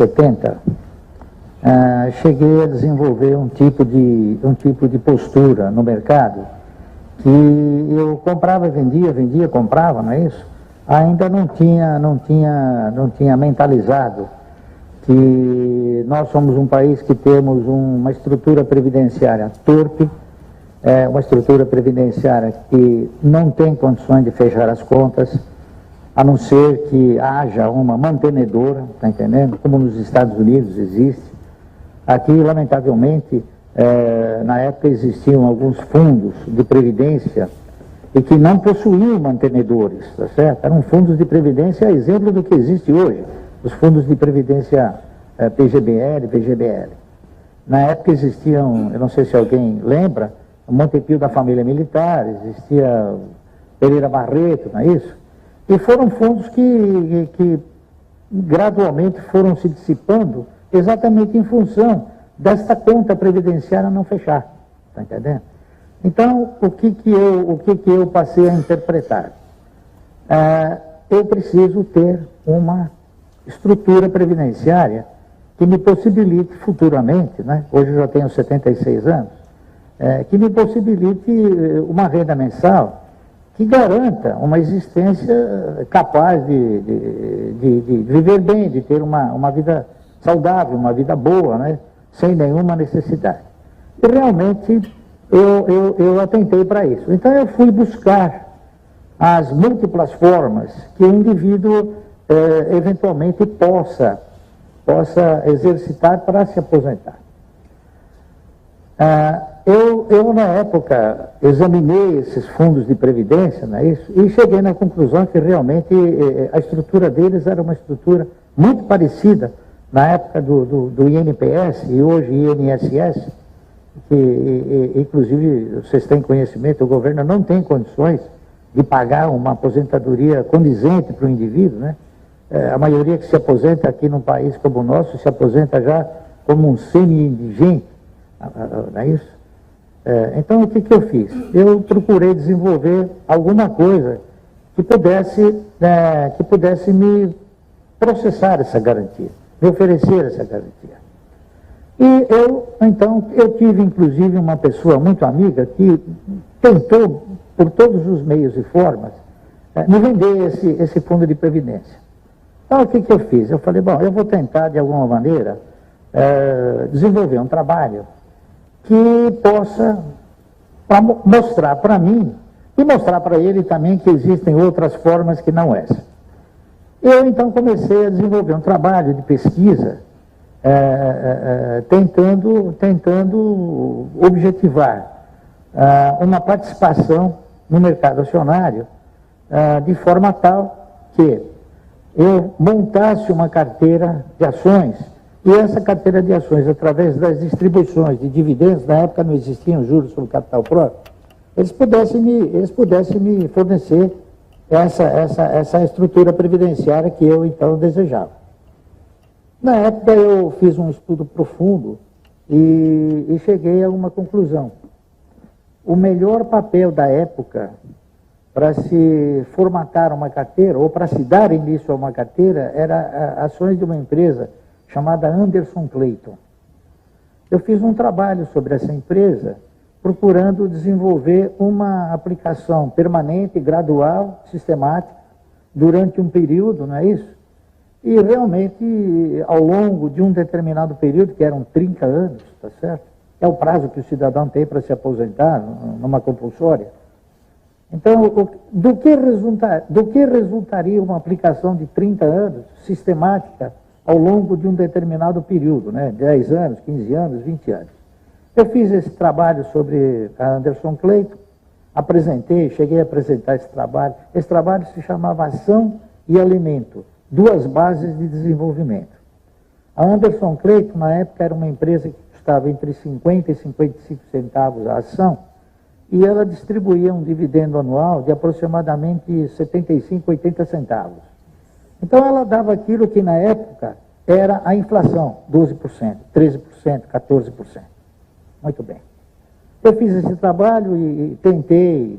70, cheguei a desenvolver um tipo de postura no mercado que eu comprava e vendia, vendia, comprava, não é isso? Ainda não tinha mentalizado que nós somos um país que temos uma estrutura previdenciária torpe, uma estrutura previdenciária que não tem condições de fechar as contas, a não ser que haja uma mantenedora, está entendendo? Como nos Estados Unidos existe. Aqui, lamentavelmente, na época existiam alguns fundos de previdência e que não possuíam mantenedores, tá certo? Eram fundos de previdência, a exemplo do que existe hoje, os fundos de previdência PGBL, VGBL. Na época existiam, eu não sei se alguém lembra, Montepio da família militar, existia Pereira Barreto, não é isso? E foram fundos que gradualmente foram se dissipando exatamente em função desta conta previdenciária não fechar, está entendendo? Então, o que eu passei a interpretar? Eu preciso ter uma estrutura previdenciária que me possibilite futuramente, né? Hoje eu já tenho 76 anos, que me possibilite uma renda mensal que garanta uma existência capaz de viver bem, de ter uma vida saudável, uma vida boa, né? Sem nenhuma necessidade. E realmente eu atentei para isso. Então eu fui buscar as múltiplas formas que o indivíduo eventualmente possa exercitar para se aposentar. Eu, na época, examinei esses fundos de previdência, não é isso? E cheguei na conclusão que realmente a estrutura deles era uma estrutura muito parecida na época do INPS e hoje INSS, que inclusive vocês têm conhecimento, o governo não tem condições de pagar uma aposentadoria condizente para o indivíduo, né? A maioria que se aposenta aqui num país como o nosso se aposenta já como um semi-indigente, não é isso? Então, o que eu fiz? Eu procurei desenvolver alguma coisa que pudesse me processar essa garantia, me oferecer essa garantia. E eu tive, inclusive, uma pessoa muito amiga que tentou, por todos os meios e formas, me vender esse fundo de previdência. Então, o que eu fiz? Eu falei, bom, eu vou tentar, de alguma maneira, desenvolver um trabalho que possa mostrar para mim e mostrar para ele também que existem outras formas que não essa. Eu, então, comecei a desenvolver um trabalho de pesquisa tentando objetivar uma participação no mercado acionário de forma tal que eu montasse uma carteira de ações e essa carteira de ações, através das distribuições de dividendos, na época não existiam juros sobre capital próprio, eles pudessem me fornecer essa estrutura previdenciária que eu, então, desejava. Na época, eu fiz um estudo profundo e cheguei a uma conclusão. O melhor papel da época para se formatar uma carteira, ou para se dar início a uma carteira, era ações de uma empresa chamada Anderson Clayton. Eu fiz um trabalho sobre essa empresa, procurando desenvolver uma aplicação permanente, gradual, sistemática, durante um período, não é isso? E realmente, ao longo de um determinado período, que eram 30 anos, tá certo? É o prazo que o cidadão tem para se aposentar numa compulsória. Então, do que resultaria uma aplicação de 30 anos, sistemática, ao longo de um determinado período, né? 10 anos, 15 anos, 20 anos. Eu fiz esse trabalho sobre a Anderson Clayton, cheguei a apresentar esse trabalho. Esse trabalho se chamava Ação e Alimento, duas bases de desenvolvimento. A Anderson Clayton, na época, era uma empresa que custava entre 50 e 55 centavos a ação, e ela distribuía um dividendo anual de aproximadamente 75, 80 centavos. Então, ela dava aquilo que, na época, era a inflação, 12%, 13%, 14%. Muito bem. Eu fiz esse trabalho e tentei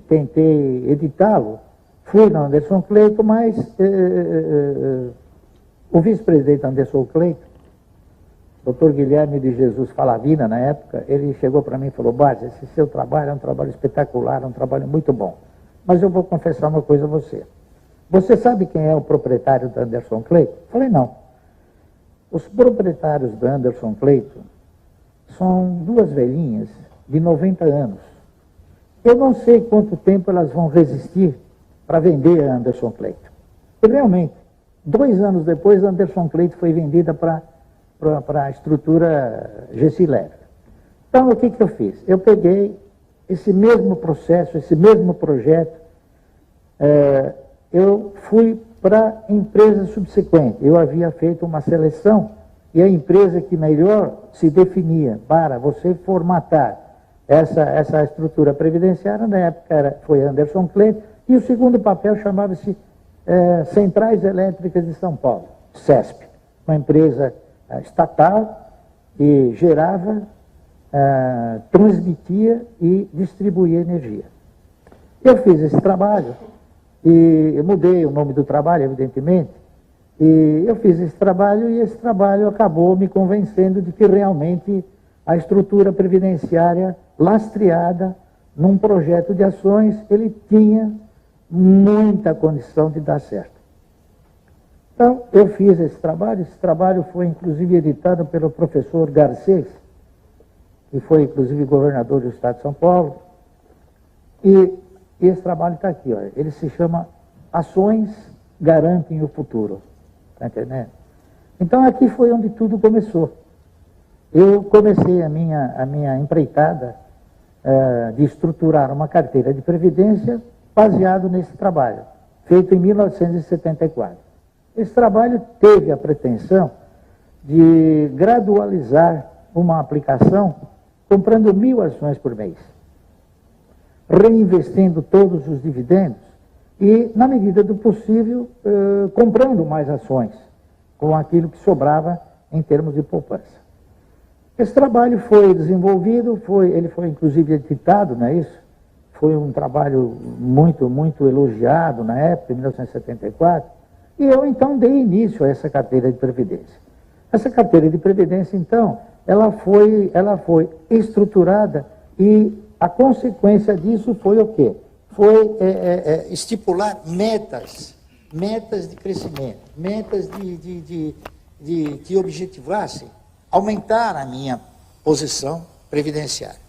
editá-lo. Fui na Anderson Clayton, mas o vice-presidente Anderson Clayton Dr. Guilherme de Jesus Falavina, na época, ele chegou para mim e falou: Bárcia, esse seu trabalho é um trabalho espetacular, é um trabalho muito bom. Mas eu vou confessar uma coisa a você. Você sabe quem é o proprietário da Anderson Clayton? Eu falei: não. Os proprietários da Anderson Clayton são duas velhinhas de 90 anos. Eu não sei quanto tempo elas vão resistir para vender a Anderson Clayton. E realmente, 2 anos depois, a Anderson Clayton foi vendida para a estrutura Gessiler. Então, o que eu fiz? Eu peguei esse mesmo processo, esse mesmo projeto, eu fui para a empresa subsequente. Eu havia feito uma seleção e a empresa que melhor se definia para você formatar essa estrutura previdenciária, na época foi Anderson Clayton, e o segundo papel chamava-se Centrais Elétricas de São Paulo, CESP, uma empresa estatal que gerava, transmitia e distribuía energia. Eu fiz esse trabalho, e eu mudei o nome do trabalho, evidentemente, e eu fiz esse trabalho, e esse trabalho acabou me convencendo de que realmente a estrutura previdenciária lastreada num projeto de ações, ele tinha muita condição de dar certo. Então, eu fiz esse trabalho foi inclusive editado pelo professor Garcês, que foi inclusive governador do estado de São Paulo, e esse trabalho está aqui, olha, ele se chama Ações Garantem o Futuro, está entendendo? Então, aqui foi onde tudo começou. Eu comecei a minha empreitada de estruturar uma carteira de previdência baseado nesse trabalho, feito em 1974. Esse trabalho teve a pretensão de gradualizar uma aplicação comprando 1.000 ações por mês, reinvestindo todos os dividendos e, na medida do possível, comprando mais ações com aquilo que sobrava em termos de poupança. Esse trabalho foi desenvolvido, ele foi inclusive editado, não é isso? Foi um trabalho muito, muito elogiado na época, em 1974, e eu então dei início a essa carteira de previdência. Essa carteira de previdência, então, ela foi estruturada e a consequência disso foi o quê? Foi estipular metas de crescimento, metas que objetivassem aumentar a minha posição previdenciária.